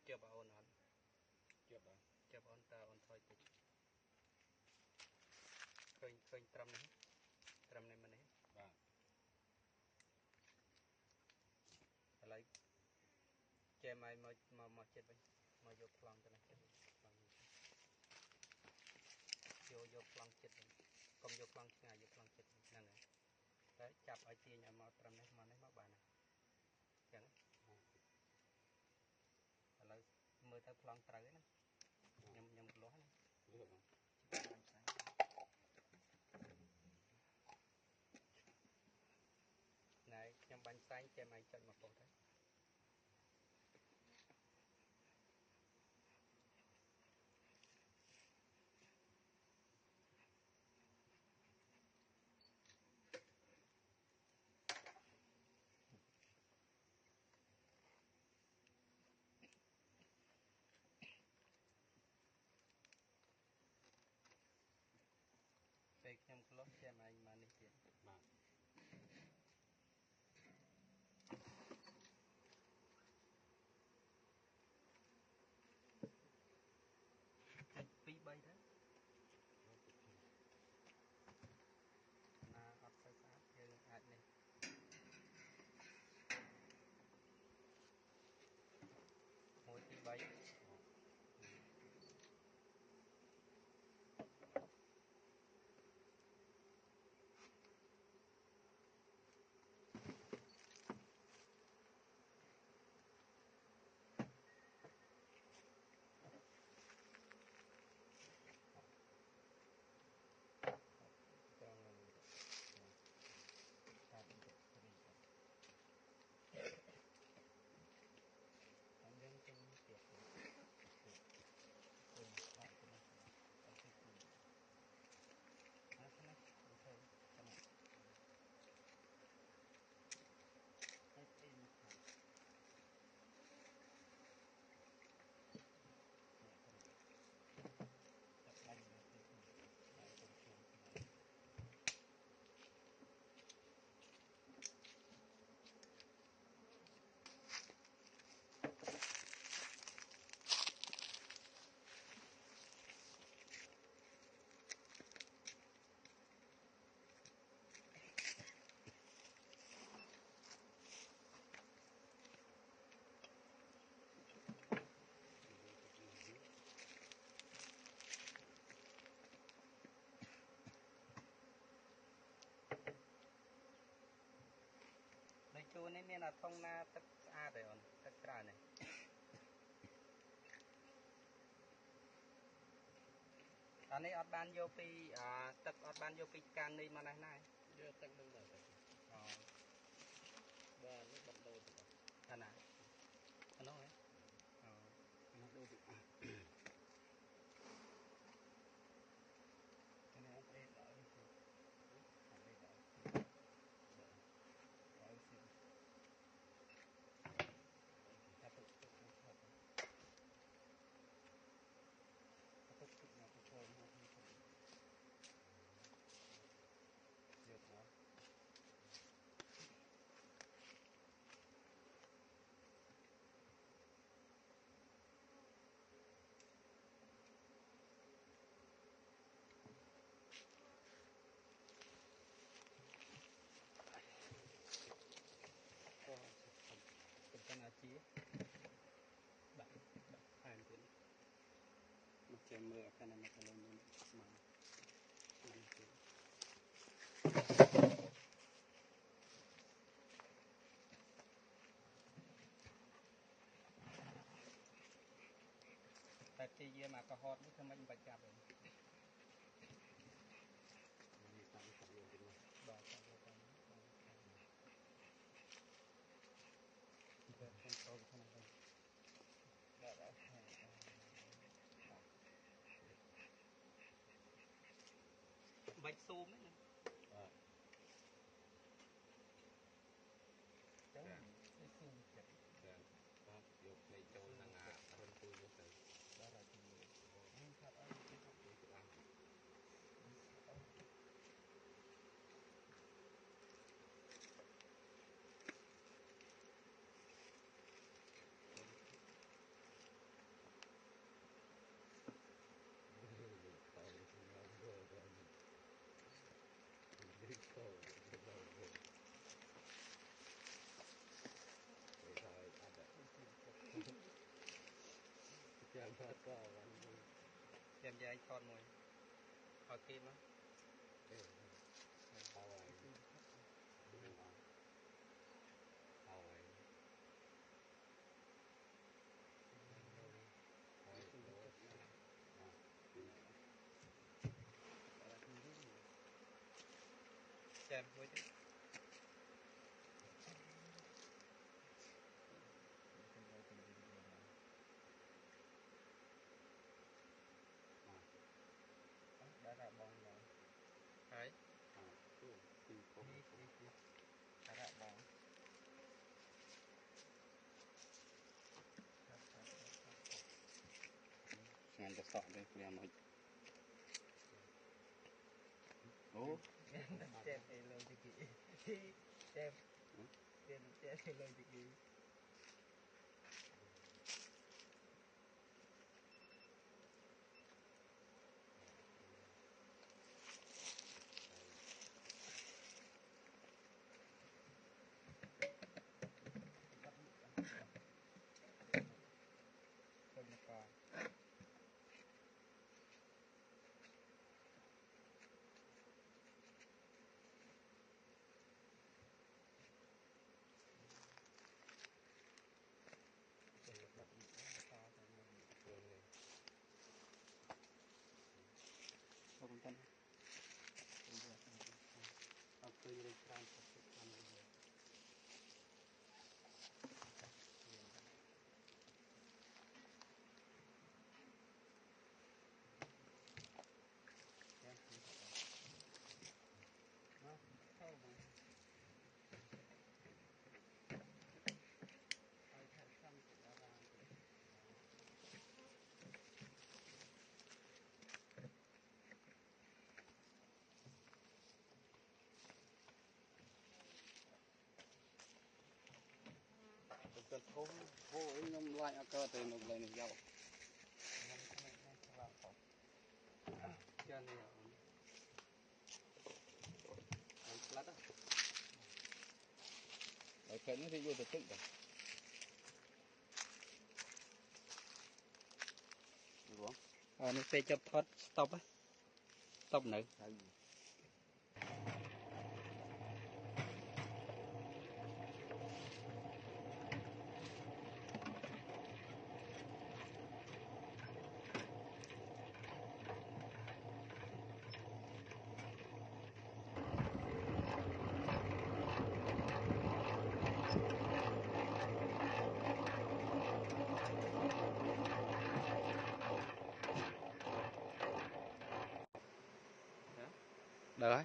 chưa bảo ôn hẳn chưa bảo ôn ta ôn thôi thì khơi trầm này mình ấy lấy che mai mà chết vậy mà vô plong cái này chết vô plong chết không vô plong ngay vô plong chết này này đấy chập ở kia nhà mà trầm này mà bạn này chẳng lấy mưa tới plong trời này nhầm lúa này này nhầm bánh xanh che mai chân mà cổ đấy cái nhầm lúa che mai mà này tiền phí bay đấy mà ấp sai sát dương hạt này mỗi phí bay nói chung này miền là thông na tất a rồi on tất cả này anh ấy ở ban vô pi tất ở ban vô pi can đi mà này chưa tăng lên rồi và nó bật đầu anh à anh nói nó đâu bị cái này anh ấy đợi chi bạn hàng tiền một chai mưa cái này nó lên màแต่ที่เยี่ยมากระหอบนี่ทำไมยังประจับเลยบอกกันเลยกันเดินเป็นโตขนาดนี้ได้ใบซูมไหมนะจังใบซูมเจ็บครับยกในโจรนางงามคนคุยยกเลยแล้วเราทีนี้ครับเอาไปครับ เ ចាំយាយថតមួយឲ្យគេមកចាំមួយទៀតដាក់បងមកហើយដាក់បងស្មានទៅសក់ទេព្រាមមកអូចេបអីលើទីគេចេបចេបអីលើទីគេទៅមកក Không cần. Học tôi lên trang tập sự làm gì. Nó sâu mà. Ai thật xong thì đã làm. Tôi thô ấy nhom lại cơ từ một lần dạo. Cho nên lát á. Ở phía nó thì vô được tích rồi. Được không? Nó sẽ chấp thoát stop á. Stop nữa. Được rồi.